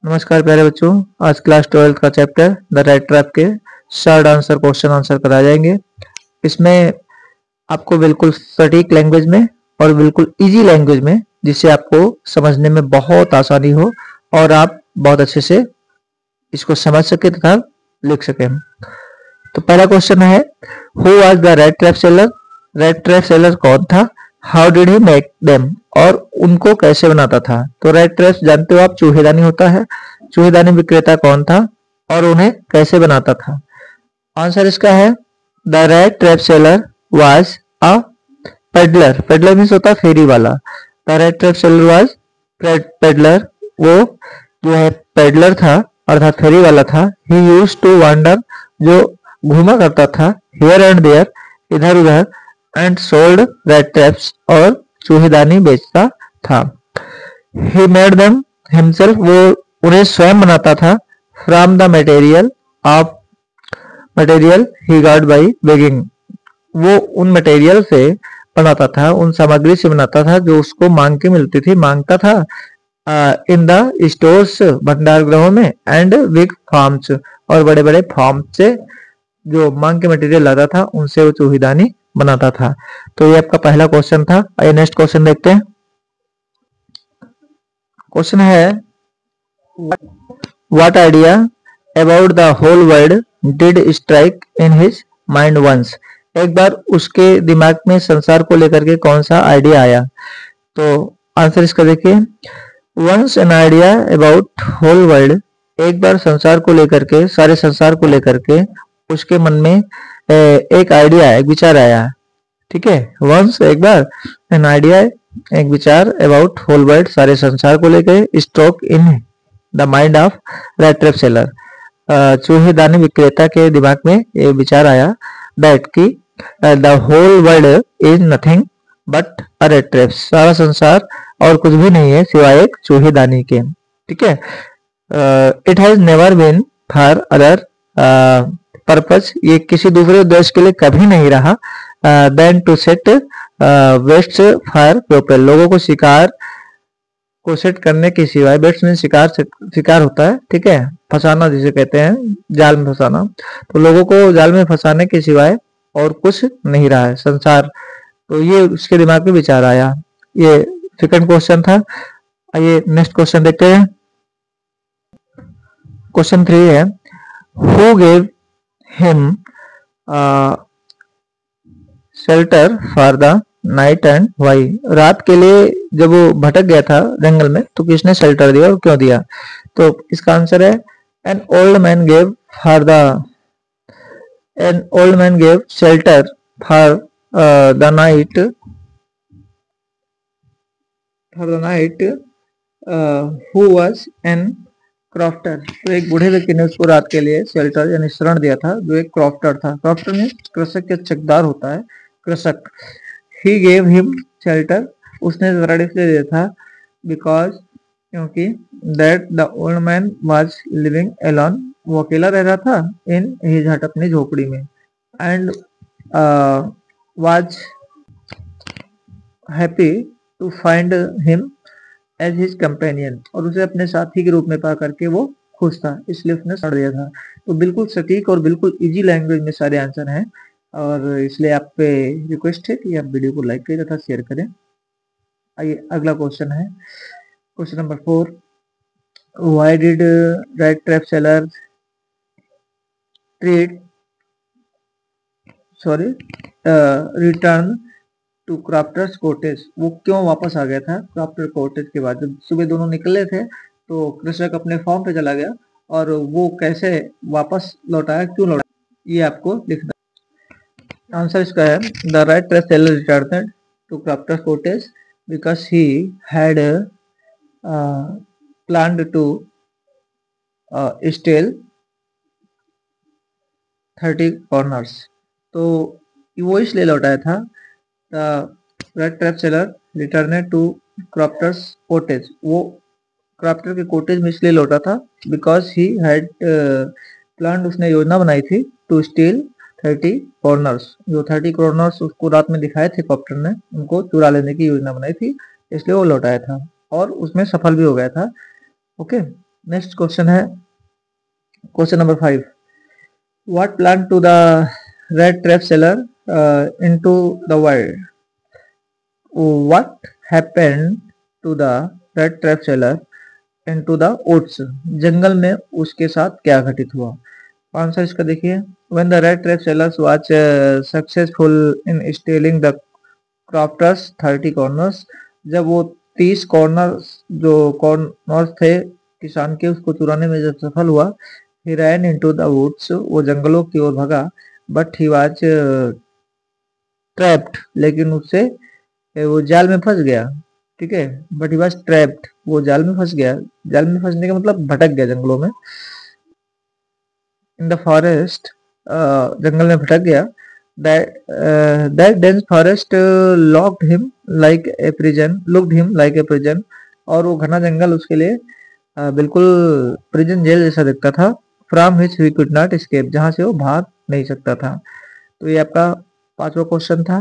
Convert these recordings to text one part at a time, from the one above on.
नमस्कार प्यारे बच्चों, आज क्लास 12 का चैप्टर द राइट ट्रैप के शॉर्ट आंसर क्वेश्चन आंसर कराए जाएंगे। इसमें आपको बिल्कुल सटीक लैंग्वेज में और बिल्कुल इजी लैंग्वेज में, जिससे आपको समझने में बहुत आसानी हो और आप बहुत अच्छे से इसको समझ सके तथा लिख सके। तो पहला क्वेश्चन है, who was the red trap seller? Red trap seller कौन था? How did he make them? और उनको कैसे बनाता था? तो रेड ट्रैप जानते हो आप, चूहेदानी होता है। चूहेदानी विक्रेता कौन था और उन्हें कैसे बनाता था? आंसर इसका है, the red trap seller was a peddler. Peddler means होता है फेरी वाला। The red trap seller was peddler. वो जो है पेडलर था अर्थात फेरी वाला था। ही यूज्ड टू वंडर, जो घूमा करता था हियर एंड देयर, इधर उधर, एंड सोल्ड रेड ट्रैप्स, और चूहेदानी बेचता था। ही मेड देम हिमसेल्फ, वो उन्हें स्वयं बनाता था। From the material of material he got by begging, वो उन मटेरियल से बनाता था, उन सामग्री से बनाता था जो उसको मांग के मिलती थी, मांगता था इन द स्टोर्स, भंडार गृहों में, एंड बिग फार्म्स, और बड़े बड़े फार्म से जो मांग के मटेरियल लाता था उनसे वो चूहीदानी बनाता था। तो ये आपका पहला क्वेश्चन था। आइए नेक्स्ट क्वेश्चन देखते हैं। क्वेश्चन है, what idea about the whole world did strike in his mind once? एक बार उसके दिमाग में संसार को लेकर के कौन सा आइडिया आया? तो आंसर इसका देखिए, once an idea about whole world, एक बार संसार को लेकर के, सारे संसार को लेकर के उसके मन में एक आइडिया, एक विचार आया। ठीक है, वंस एक बार, एन आइडिया एक विचार, अबाउट होल वर्ल्ड सारे संसार को लेकर, stroke in the mind of rat trap seller, चूहेदानी विक्रेता के दिमाग में ये विचार आया, दैट की the whole world is nothing but a rat trap, सारा संसार और कुछ भी नहीं है सिवाय एक चूहेदानी के। ठीक है, it has never been for other purpose, ये किसी दूसरे उद्देश्य के लिए कभी नहीं रहा, then to set west for propel, लोगों को शिकार को सेट करने के सिवाय, बेट्स में शिकार शिकार होता है, ठीक है, फंसाना जिसे कहते हैं, जाल में फंसाना, तो लोगों को जाल में फंसाने के सिवाय और कुछ नहीं रहा है संसार। तो ये उसके दिमाग में विचार आया। ये सेकंड क्वेश्चन था। आइए नेक्स्ट क्वेश्चन देखते हैं। क्वेश्चन 3 है, who gave him shelter for the night and why? रात के लिए जब वो भटक गया था जंगल में तो किसने शेल्टर दिया और क्यों दिया? तो इसका आंसर है, an old man gave for the an old man gave shelter for the night who was an crofter, तो एक बूढ़े व्यक्ति ने उसको रात के लिए शेल्टर यानी शरण दिया था, जो एक क्रॉफ्टर था। क्रॉफ्टर में कृषक के चकदार होता है, कृषक। ही गेव हिम शेल्टर, उसने शरण इसलिए दिया था, बिकॉज क्योंकि that the old man was living alone, वो अकेला रह रहा था, इन हिज हट, अपनी झोपड़ी में, and was happy to find him as his companion, और उसे अपने साथी के रूप में पा करके वो खुश था, इसलिए उसने शरण दिया था। तो बिल्कुल सटीक और बिल्कुल इजी लैंग्वेज में सारे आंसर हैं, और इसलिए आप पे रिक्वेस्ट है कि आप वीडियो को लाइक करें तथा शेयर करें। आइए अगला क्वेश्चन है, question number 4, why did red trap seller return to crofter's cottage? वो क्यों वापस आ गया था क्राफ्टर कॉटेज के बाद? जब सुबह दोनों निकले थे तो कृषक अपने फार्म पे चला गया, और वो कैसे वापस लौटाया, क्यों लौटाया, ये आपको लिखना। आंसर इसका है, the right trap seller return to crofter's cottage because he had planned to steal 30 corners, तो वो इसलिए लौटाया था। The red trap seller return to crofter's cottage, वो क्राफ्टर के कॉटेज में इसलिए लौटा था, बिकॉज ही हैड प्लान, उसने योजना बनाई थी, टू स्टील 30 कॉर्नर्स, जो 30 कॉर्नर्स उसको रात में दिखाए थे कॉप्टर ने, उनको चुरा लेने की योजना बनाई थी, इसलिए वो लौटाया था, और उसमें सफल भी हो गया था। ओके, नेक्स्ट क्वेश्चन है question number 5। What plan to the red trap seller into the wild? What happened to the red trap seller into the woods? जंगल में उसके साथ क्या घटित हुआ? आंसर इसका देखिए। When the red trap sellers was successful in stealing the crofter's 30 corners, जब वो 30 कॉर्नर्स जो कॉर्नर्स थे किसान के उसको चुराने में जब सफल हुआ, ही रैन इनटू द वुड्स, वो जंगलों की ओर भागा, बट ही वाज ट्रैप्ड, लेकिन उससे वो जाल में फंस गया। ठीक है, बट ही वाज ट्रैप्ड, वो जाल में फंस गया। जाल में फंसने का मतलब भटक गया जंगलों में। इन द फॉरेस्ट, जंगल में भटक गया। That dense forest locked him like a prison, looked him like a prison, और वो घना जंगल उसके लिए बिल्कुल प्रिजन जेल जैसा दिखता था। From which he could not escape, जहां से वो भाग नहीं सकता था। तो ये आपका 5वां क्वेश्चन था।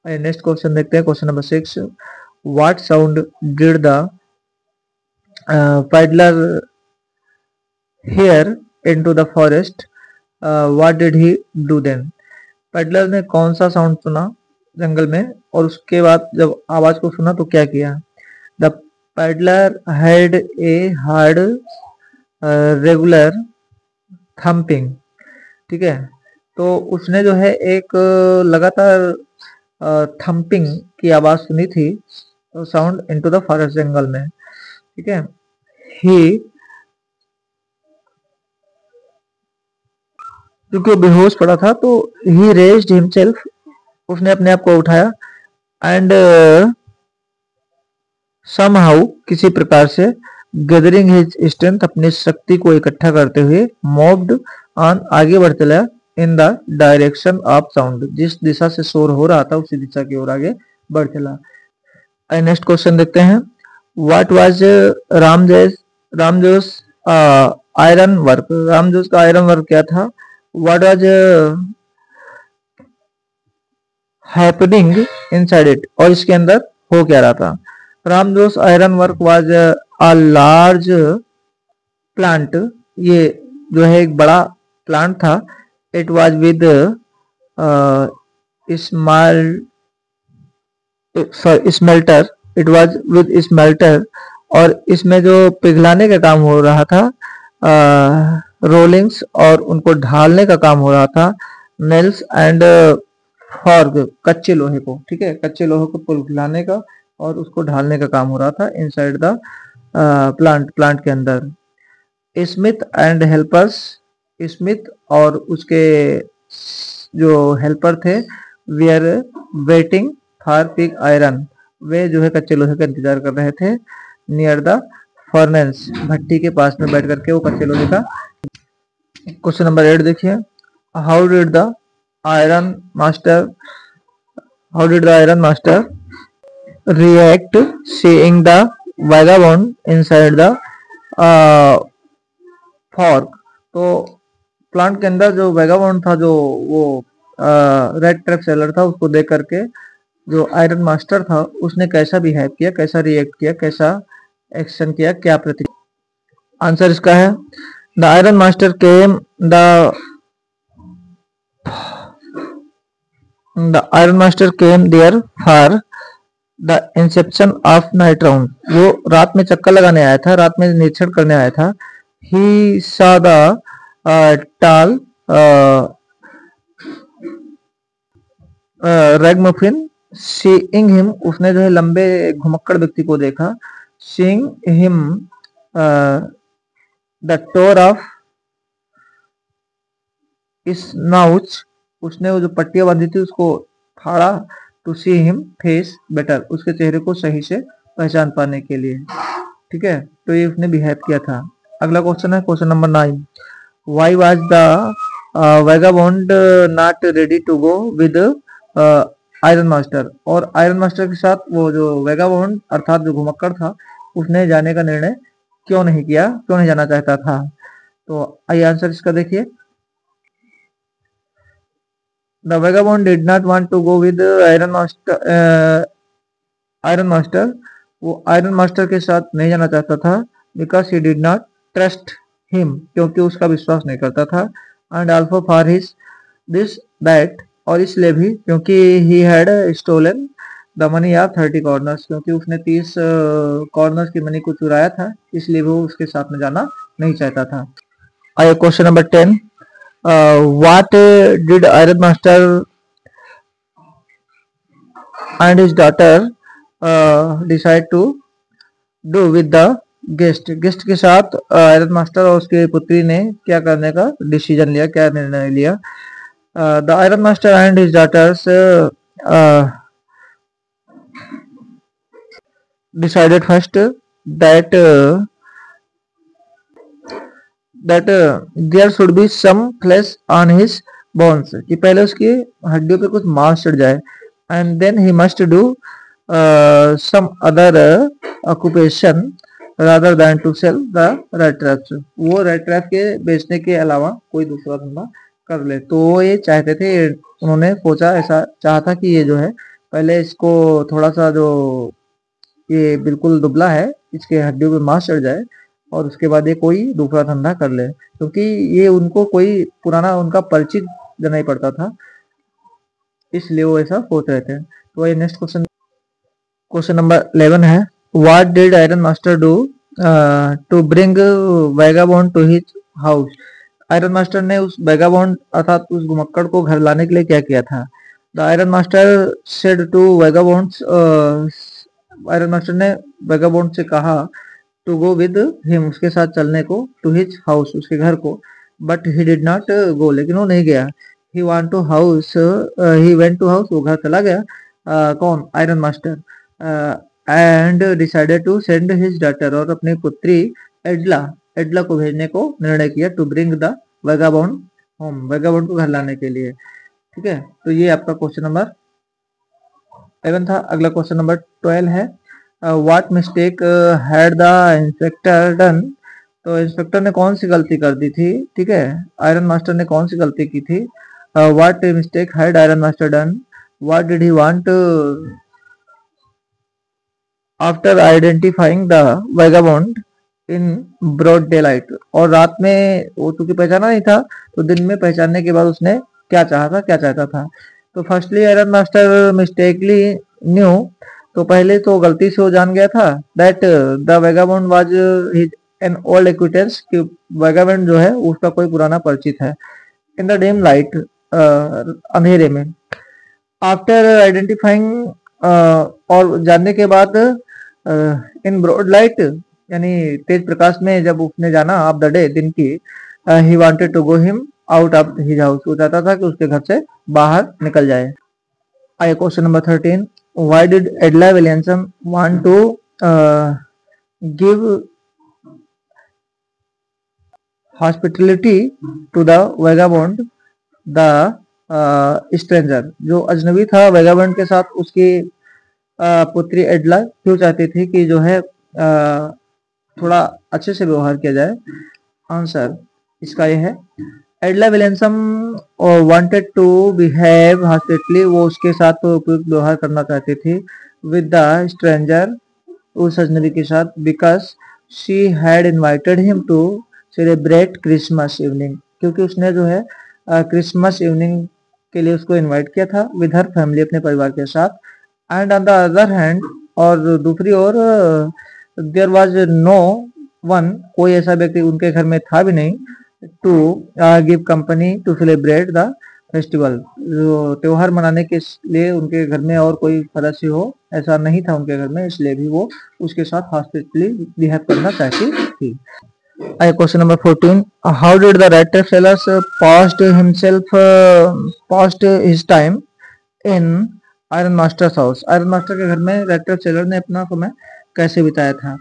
नेक्स्ट क्वेश्चन देखते हैं, question number 6। What sound did the peddler hear into the forest? What did he do then? Peddler ने कौन सा साउंड सुना जंगल में, और उसके बाद जब आवाज को सुना तो क्या किया? The peddler had a hard regular thumping. ठीक है, तो उसने जो है एक लगातार थम्पिंग की आवाज सुनी थी, तो साउंड इनटू द फॉरेस्ट, जंगल में। ठीक है, ही, क्योंकि वो बेहोश पड़ा था, तो ही रेज्ड हिमसेल्फ, उसने अपने आप को उठाया, एंड समहाउ, किसी प्रकार से, गैदरिंग हिज स्ट्रेंथ, अपनी शक्ति को इकट्ठा करते हुए, मूव्ड ऑन, आगे बढ़ चला, in the direction of sound, जिस दिशा से शोर हो रहा था उसी दिशा की ओर आगे बढ़ चला। नेक्स्ट क्वेश्चन देखते हैं। What was Ramsjo's iron work? Ramsjo's का आयरन वर्क क्या था? What was happening inside it, और इसके अंदर हो क्या रहा था? Ramsjo's iron work was a large plant, ये जो है एक बड़ा प्लांट था। It was with small smelter, it was with smelter, और इसमें जो पिघलाने का काम हो रहा था, रोलिंग्स, और उनको ढालने का काम हो रहा था, नेल्स एंड फॉर्ग, कच्चे लोहे को। ठीक है, कच्चे लोहे को पिघलाने का और उसको ढालने का काम हो रहा था इनसाइड द प्लांट के अंदर। स्मिथ एंड हेल्पर्स, स्मिथ और उसके जो हेल्पर थे, we are waiting for pig iron, वे जो है कच्चे लोहे का इंतजार कर रहे थे, नियर द फर्नेस, भट्टी के पास में बैठ करके वो कच्चे लोहे का। क्वेश्चन नंबर 8 देखिए। How did the iron master, how did the iron master react seeing the vagabond inside the fork? तो प्लांट के अंदर जो वैगाबॉन्ड था, जो वो रेड ट्रैप सेलर था, उसको देख करके जो आयरन मास्टर था उसने कैसा बिहेव किया, कैसा रिएक्ट किया, कैसा एक्शन किया, क्या प्रतिक्रिया? आंसर इसका है, the iron master came the iron master came there for the inception of night round, वो रात में चक्कर लगाने आया था, रात में निरीक्षण करने आया था। He saw the tall ragamuffin, seeing him, उसने जो है लंबे घुमक्कड़ व्यक्ति को देखा। Seeing him the tore off snatch, उसने वो जो पट्टियां बांधी थी उसको फाड़ा। To see him face better, उसके चेहरे को सही से पहचान पाने के लिए। ठीक है, तो ये उसने बिहेव किया था। अगला क्वेश्चन है question number 9। Why was the vagabond not ready to go with iron master, और आयरन मास्टर के साथ वो जो वैगाबॉन्ड अर्थात जो घुमक्कड़ था, उसने जाने का निर्णय क्यों नहीं किया, क्यों नहीं जाना चाहता था? तो आइए आंसर इसका देखिए। The vagabond did not want to go with iron master, वो आयरन मास्टर के साथ नहीं जाना चाहता था, because he did not trust him, क्योंकि उसका विश्वास नहीं करता था, and also for his this that, और इसलिए भी क्योंकि he had stolen the money of 30 corners, क्योंकि उसने 30 कॉर्नर्स की मनी को चुराया था, इसलिए वो उसके साथ में जाना नहीं चाहता था। आइए question number 10, what did iron master and his daughter decide to do with the guest. Guest के साथ आयरन मास्टर और उसकी पुत्री ने क्या करने का डिसीजन लिया, क्या निर्णय लिया। The iron master and his daughters decided first that there should be some flesh on his bones, कि पहले उसकी हड्डियों पे कुछ मांस चढ़ जाए, and then he must do some other occupation rather than to sell the red traps, वो रेड ट्रैप के बेचने के अलावा कोई दूसरा धंधा कर ले। तो वो ये चाहते थे, उन्होंने सोचा, ऐसा चाहा था कि ये जो है पहले इसको थोड़ा सा, जो ये बिल्कुल दुबला है, इसके हड्डियों पे मांस चढ़ जाए और उसके बाद ये कोई दूसरा धंधा कर ले, क्योंकि ये उनको कोई पुराना उनका परिचित नहीं पड़ता था, इसलिए वो ऐसा सोच रहे थे। तो ये नेक्स्ट क्वेश्चन, क्वेश्चन नंबर 11 है, what did iron master do to bring vagabond to his house. Iron master ने उस वैगाबॉन्ड अर्थात उस घुमक्कड़ को घर लाने के लिए क्या किया था। The iron master said to vagabonds, iron master ने वैगाबॉन्ड से कहा टू गो विद हिम, उसके साथ चलने को, टू हिज हाउस, उसके घर को, but he did not go, लेकिन वो नहीं गया। He want to house, he went to house, वो घर चला गया। कौन? Iron master. And decided to send his daughter, और अपनी पुत्री एडला, एडला को भेजने को निर्णय किया, to bring the vagabond home, vagabond को घर लाने के लिए। ठीक है, तो ये आपका क्वेश्चन नंबर 11 था। अगला क्वेश्चन नंबर 12 है, what mistake had the inspector done. तो इंस्पेक्टर ने कौन सी गलती कर दी थी। ठीक है, आयरन मास्टर ने कौन सी गलती की थी। What mistake had iron master done, what did he want after identifying the vagabond in broad daylight, और रात में वो चूंकि पहचाना नहीं था, तो दिन में पहचानने के बाद उसने क्या चाहा था, क्या चाहता था। तो firstly iron master mistakenly new, तो पहले तो गलती से वो जान गया था that the vagabond was his an old acquaintance, कि वैगाबॉन्ड जो है उसका कोई पुराना परिचित है। इन द डिम लाइट, अंधेरे में। आफ्टर आइडेंटिफाइंग, और जानने के बाद, इन ब्रॉड लाइट यानी तेज प्रकाश में जब उसने जाना, ऑफ द डे, दिन की, he wanted to go him out of his house, वो चाहता था कि उसके घर से बाहर निकल जाए। आइए question number 13, why did Edla Williamson want to give hospitality to the vagabond the stranger, जो अजनबी था वैगाबॉन्ड के साथ, उसकी पुत्री एडला क्यों चाहती थी कि जो है थोड़ा अच्छे से व्यवहार किया जाए। आंसर इसका ये है, Edla Williamson wanted to behave hospitably, वो उसके साथ उपयुक्त व्यवहार करना चाहती थी, विद द स्ट्रेंजर, उस अजनबी के साथ, because she had invited him to celebrate Christmas evening, क्योंकि उसने जो है क्रिसमस इवनिंग के लिए उसको इनवाइट किया था, विद हर फैमिली, अपने परिवार के साथ। And on the other hand, और दूसरी ओर, देयर वाज नो वन, कोई ऐसा व्यक्ति उनके घर में था भी नहीं, to give company to celebrate the festival, जो त्योहार मनाने के लिए उनके घर में और कोई सदस्य हो, ऐसा नहीं था उनके घर में, इसलिए भी वो उसके साथ हॉस्पिटली बिहेव करना चाहती थी। Question number 14, how did the red tape sellers passed his time in iron masters house, iron master के घर में रेड टेप सेलर ने अपना समय कैसे बिताया था।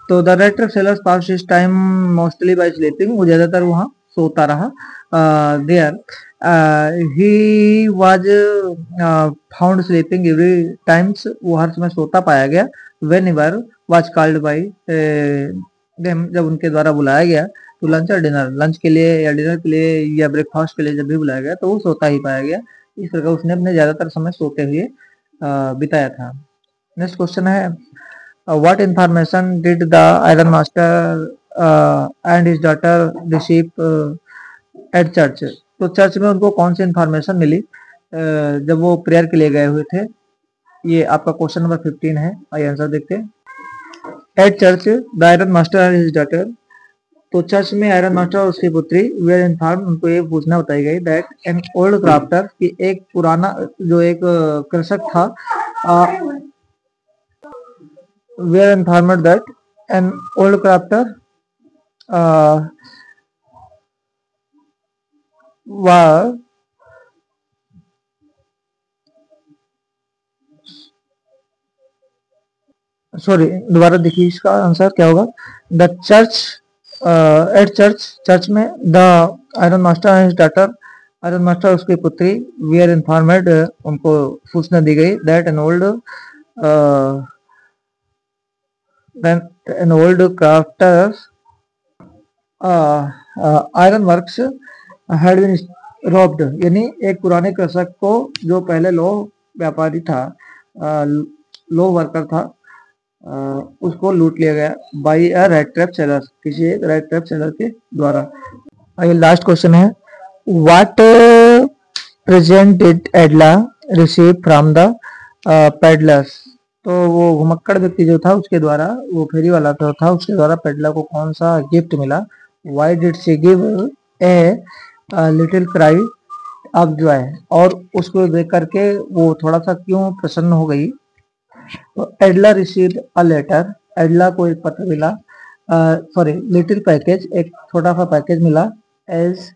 तो the red tape sellers passed his time mostly by sleeping, वो ज्यादातर वहाँ सोता रहा। There he was found sleeping every times, वो हर समय सोता पाया गया। Whenever was called by them, जब उनके द्वारा बुलाया गया, तो लंच और डिनर, लंच के लिए या डिनर के लिए या ब्रेकफास्ट के लिए जब भी बुलाया गया, तो वो सोता ही पाया गया। इस प्रकार उसने अपने ज्यादातर समय सोते हुए बिताया था। नेक्स्ट क्वेश्चन है, what information did the iron master and his daughter receive at church. तो चर्च में उनको कौन सी इंफॉर्मेशन मिली जब वो प्रेयर के लिए गए हुए थे? ये आपका क्वेश्चन नंबर 15 है। आइए आंसर देखते हैं। At church the iron master and his daughter. तो चर्च में आयरन मास्टर और उसकी पुत्री वेयर इन्फॉर्म, उनको ये पूछना बताई गई दैट एन ओल्ड क्राफ्टर, कि एक पुराना जो एक कृषक था, were informed that an old crofter was, sorry दोबारा देखिए इसका आंसर क्या होगा। The church at church, church में the iron master and daughter, iron master उसकी पुत्री, वी आर इन्फॉर्मेड, उनको सूचना दी गई that an old crofter iron works had been robbed, यानी एक पुराने कृषक को जो पहले लो व्यापारी था, लो वर्कर था, उसको लूट लिया गया by a rat trap seller, किसी एक रेड ट्रैप सेलर के द्वारा। ये लास्ट क्वेश्चन है। What present did एडला receive from the peddlers. तो वो घुमक्कड़ व्यक्ति जो था उसके द्वारा, वो फेरी वाला तो था, उसके द्वारा पेडलर को कौन सा गिफ्ट मिला? Why did she give a little cry of Joy. और उसको देख करके वो थोड़ा सा क्यों प्रसन्न हो गई? तो एडला रिसीव्ड अ लेटर, एडला को एक पत्र मिला, सॉरी लिटिल पैकेज, एक छोटा सा पैकेज मिला, एज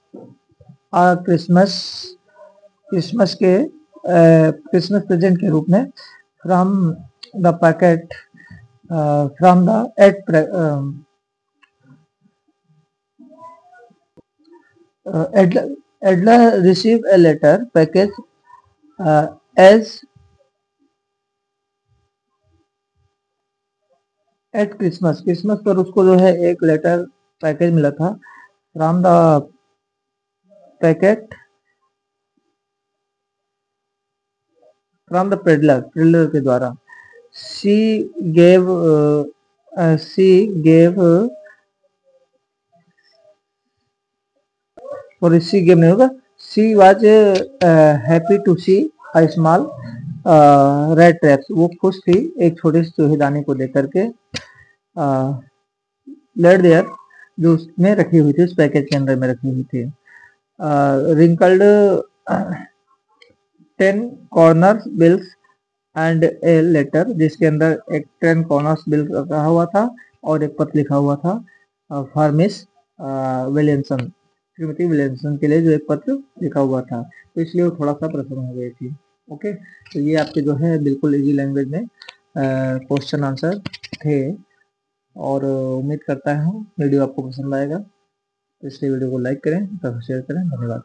आ क्रिसमस, क्रिसमस के क्रिसमस प्रेजेंट के रूप में, from the packet, from the Edla receive a letter package as at Christmas, Christmas पर उसको जो है एक लेटर पैकेज मिला था, from the packet, from the peddler, peddler के द्वारा। सी गेव और सी गेव नहीं होगा, she was happy to see a small red traps, वो खुश थी एक छोटे से चूहेदानी को देख करके, लेट देयर, जो उसमें रखी हुई थी, उस पैकेज के अंदर में रखी हुई थी। Wrinkled 10 corner bills and a letter, जिसके अंदर एक 10 कॉर्नर्स बिल रखा हुआ था और एक पत्र लिखा हुआ था, for miss Williamson, Shrimati Williamson के लिए जो एक पत्र लिखा हुआ था, तो इसलिए वो थोड़ा सा प्रसन्न हो गई थी। ओके, तो ये आपके जो है बिल्कुल इजी लैंग्वेज में क्वेश्चन आंसर थे, और उम्मीद करता हूँ वीडियो आपको पसंद आएगा, तो इसलिए वीडियो को लाइक करें तथा शेयर करें। धन्यवाद।